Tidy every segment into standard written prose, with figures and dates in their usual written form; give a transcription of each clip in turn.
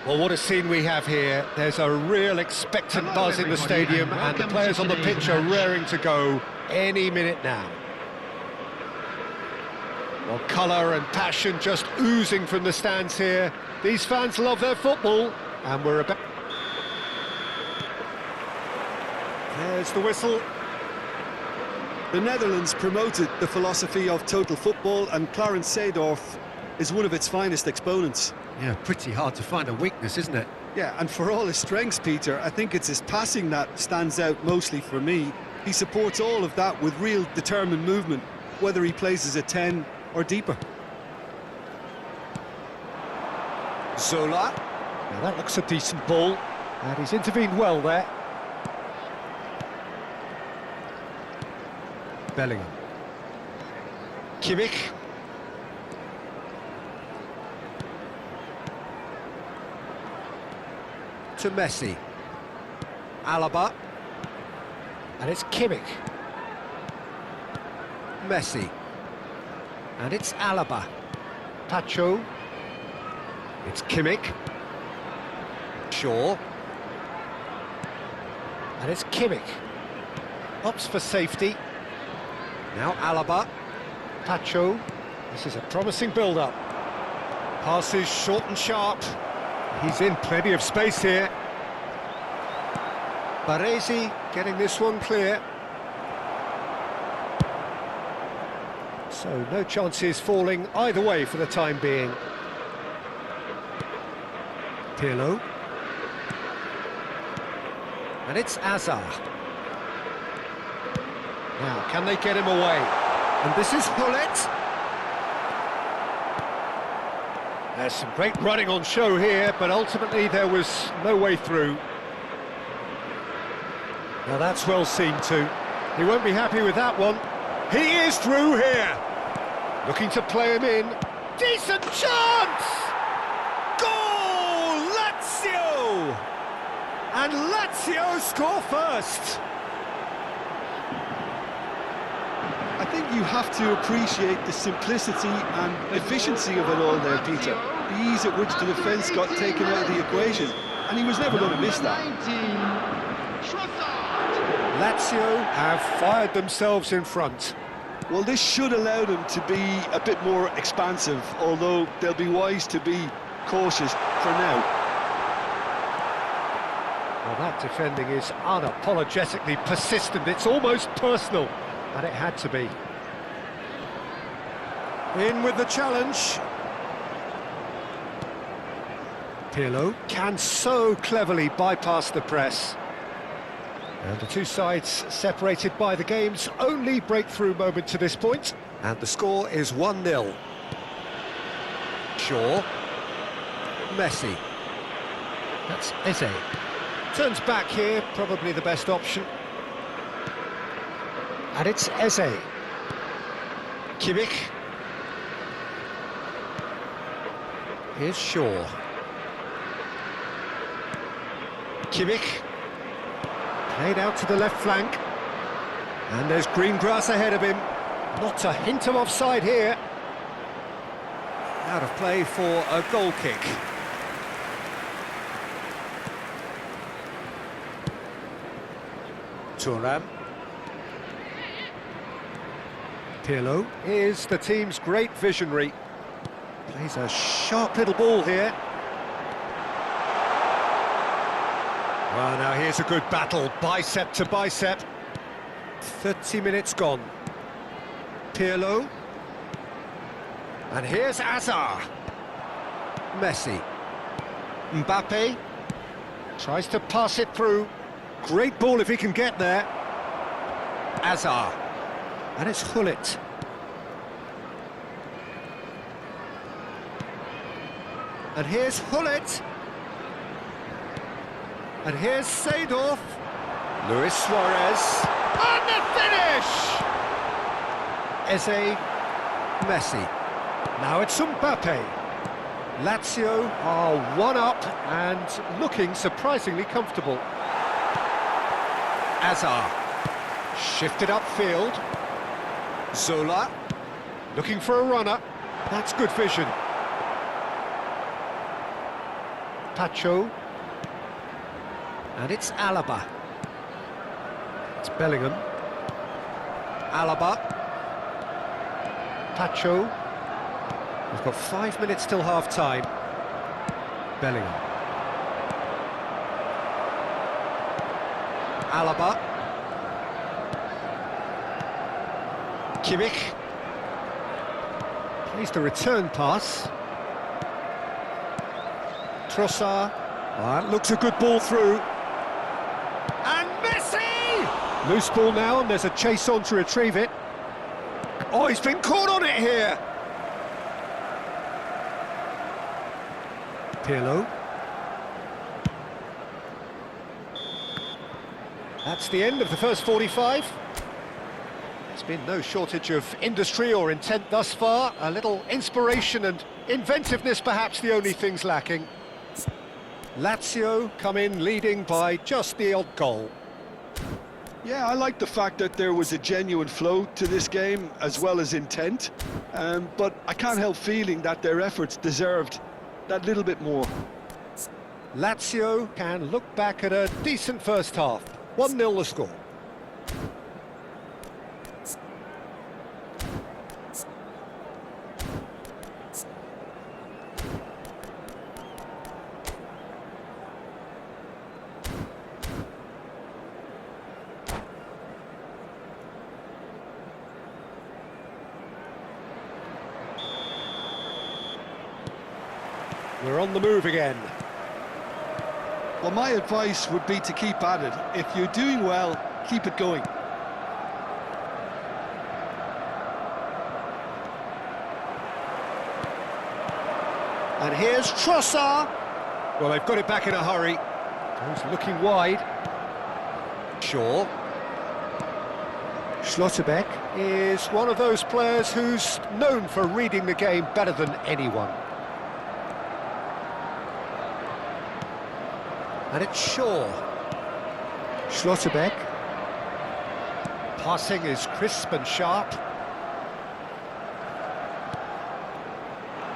Well, what a scene we have here. There's a real expectant buzz in the stadium, and the players on the pitch are raring to go any minute now. Well, colour and passion just oozing from the stands here. These fans love their football, and we're about... There's the whistle. The Netherlands promoted the philosophy of total football, and Clarence Seedorf is one of its finest exponents. Yeah, pretty hard to find a weakness, isn't it? Yeah, and for all his strengths, Peter, I think it's his passing that stands out mostly for me. He supports all of that with real determined movement, whether he plays as a 10 or deeper. Zola. Now that looks a decent ball, and he's intervened well there. Bellingham. Kimmich. To Messi. Alaba. And it's Kimmich. Messi. And it's Alaba. Pacho. It's Kimmich. Shaw. And it's Kimmich. Opts for safety. Now Alaba. Pacho. This is a promising build-up. Passes short and sharp. He's in plenty of space here. Baresi getting this one clear. So no chances falling either way for the time being. Pirlo. And it's Azar. Now, can they get him away? And this is Hullet. There's some great running on show here, but ultimately there was no way through. Now that's well seen too. He won't be happy with that one. He is through here. Looking to play him in. Decent chance! Goal! Lazio! And Lazio score first. I think you have to appreciate the simplicity and efficiency of it all there, Peter. The ease at which the defence got taken out of the equation, and he was never going to miss that. Lazio have fired themselves in front. Well, this should allow them to be a bit more expansive, although they'll be wise to be cautious for now. Well, that defending is unapologetically persistent. It's almost personal. And it had to be. In with the challenge. Pirlo can so cleverly bypass the press. And the two sides separated by the game's only breakthrough moment to this point. And the score is 1-0. Shaw. Messi. That's Eze. Turns back here, probably the best option. And it's Eze. Kimmich. Here's Shaw. Kimmich. Played out to the left flank. And there's green grass ahead of him. Not a hint of offside here. Out of play for a goal kick. Thuram. Pirlo is the team's great visionary. Plays a sharp little ball here. Well, now here's a good battle, bicep to bicep. 30 minutes gone. Pirlo. And here's Azar. Messi. Mbappe. Tries to pass it through. Great ball if he can get there. Azar. And it's Hullet. And here's Hullet. And here's Seedorf. Luis Suarez. And the finish! Eze. Messi. Now it's Mbappe. Lazio are one up and looking surprisingly comfortable. Azar. Shifted upfield. Zola. Looking for a runner. That's good vision. Pacho. And it's Alaba. It's Bellingham. Alaba. Pacho. We've got 5 minutes till half-time. Bellingham. Alaba. Kimmich. Plays the return pass. Trossard. Oh, that looks a good ball through. And Messi! Loose ball now, and there's a chase on to retrieve it. Oh, he's been caught on it here. Pirlo. That's the end of the first 45. There's been no shortage of industry or intent thus far. A little inspiration and inventiveness, perhaps the only things lacking. Lazio come in leading by just the odd goal. Yeah, I like the fact that there was a genuine flow to this game as well as intent, but I can't help feeling that their efforts deserved that little bit more. Lazio can look back at a decent first half. 1-0 the score. We're on the move again. Well, my advice would be to keep at it. If you're doing well, keep it going. And here's Trossard. Well, they've got it back in a hurry. He's looking wide. Shaw. Schlotterbeck is one of those players who's known for reading the game better than anyone. And it's Shaw. Schlotterbeck. Passing is crisp and sharp.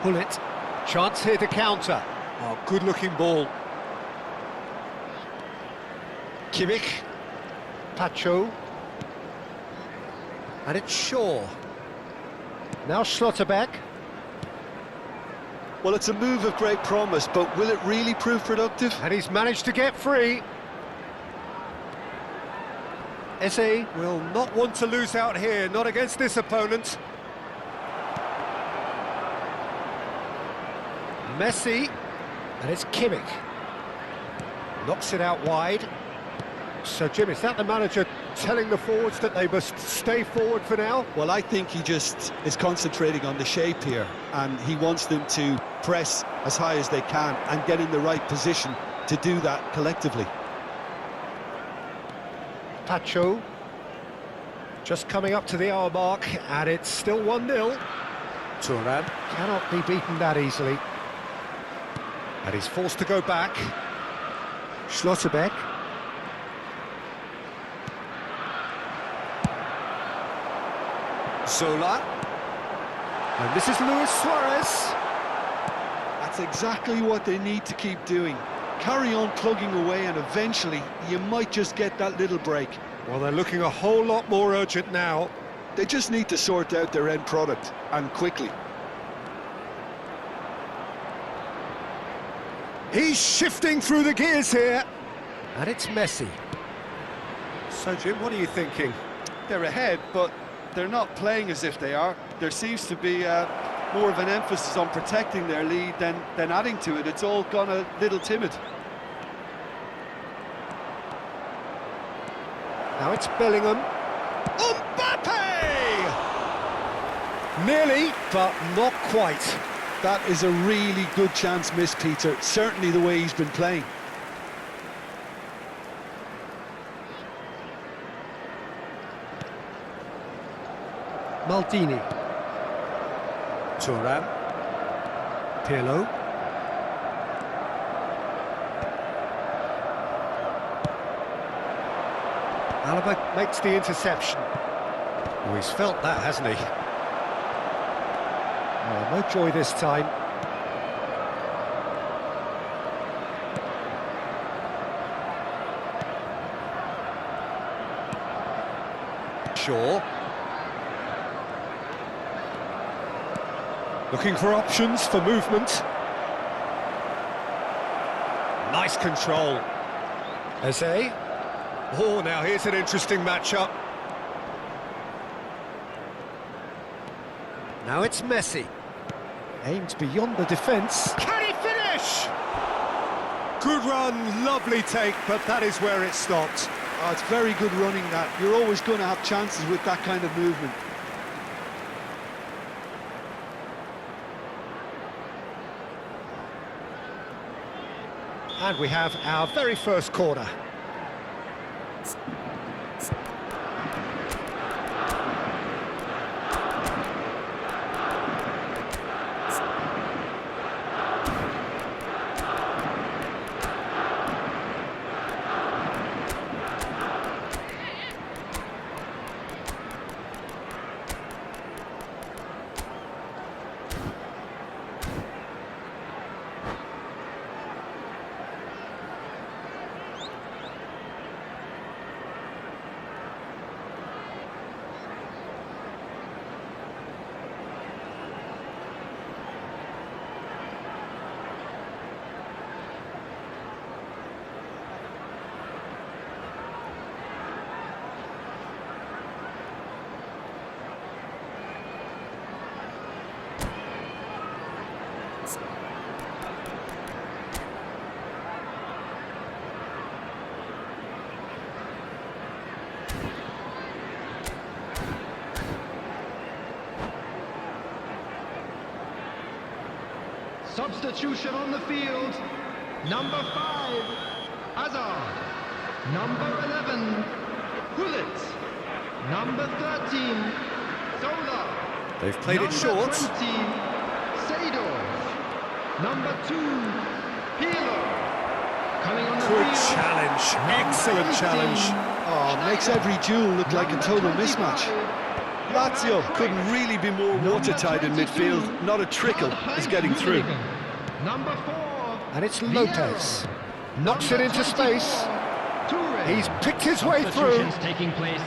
Bullet. Chance here to counter. Oh, good-looking ball. Kimmich. Pacho. And it's Shaw. Now Schlotterbeck. Well, it's a move of great promise, but will it really prove productive? And he's managed to get free. Eze will not want to lose out here, not against this opponent. Messi, and it's Kimmich. Knocks it out wide. So, Jim, is that the manager telling the forwards that they must stay forward for now? Well, I think he just is concentrating on the shape here, and he wants them to press as high as they can and get in the right position to do that collectively. Pacho, just coming up to the hour mark, and it's still 1-0. Turan cannot be beaten that easily. And he's forced to go back. Schlotterbeck. Zola. And this is Luis Suarez. That's exactly what they need to keep doing. Carry on plugging away, and eventually you might just get that little break. Well, they're looking a whole lot more urgent now. They just need to sort out their end product, and quickly. He's shifting through the gears here. And it's Messi. So, Jim, what are you thinking? They're ahead, but they're not playing as if they are. There seems to be more of an emphasis on protecting their lead than adding to it. It's all gone a little timid. Now it's Bellingham. Mbappe! Nearly, but not quite. That is a really good chance missed, Peter. Certainly the way he's been playing. Maldini. Turan. Pirlo. Alaba makes the interception. Oh, he's felt that, hasn't he? Oh, no joy this time. sure. Looking for options for movement. Nice control. Eze. Oh, now here's an interesting matchup. Now it's Messi. Aimed beyond the defence. Can he finish? Good run, lovely take, but that is where it stopped. Oh, it's very good running that. You're always going to have chances with that kind of movement. And we have our very first corner. Substitution on the field. Number 5, Hazard. Number 11, Gullit. Number 13, Zola. They've played it short. Number 20, Seydorf. Number 2, Pirlo. Coming on the Good field. challenge, excellent 18, challenge. Oh, makes every duel look like a total mismatch. Lazio couldn't really be more watertight in midfield. Not a trickle is getting through. Number 4, And it's Lopez. Knocks it into space. He's picked his way through. Substitutions taking place.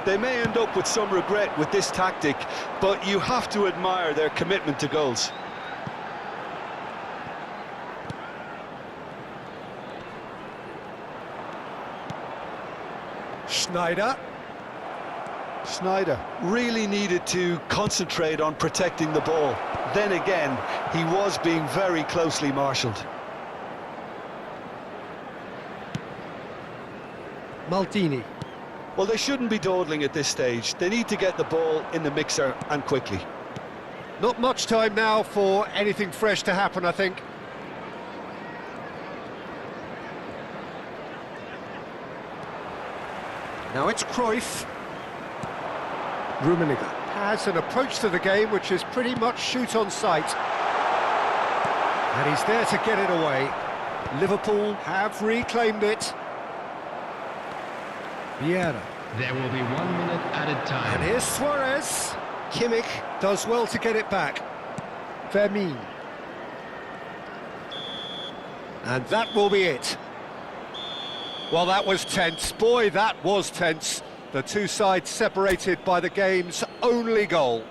They may end up with some regret with this tactic, but you have to admire their commitment to goals. Schneider. Sneijder really needed to concentrate on protecting the ball. Then again, he was being very closely marshalled. Maldini. Well, they shouldn't be dawdling at this stage. They need to get the ball in the mixer, and quickly. Not much time now for anything fresh to happen, I think. Now it's Cruyff. Rummenigge has an approach to the game which is pretty much shoot on sight. And he's there to get it away. Liverpool have reclaimed it. Vieira. There will be 1 minute added time. And here's Suarez. Kimmich does well to get it back. Vermeer. And that will be it. Well, that was tense. Boy, that was tense. The two sides separated by the game's only goal.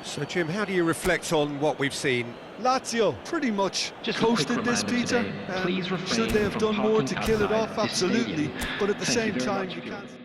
So, Jim, how do you reflect on what we've seen? Lazio pretty much Just a quick coasted this, reminder Peter. today, please refrain Should they have from done more to parking kill it outside off? this Absolutely. stadium. But at the Thank you same very time, much. you can't...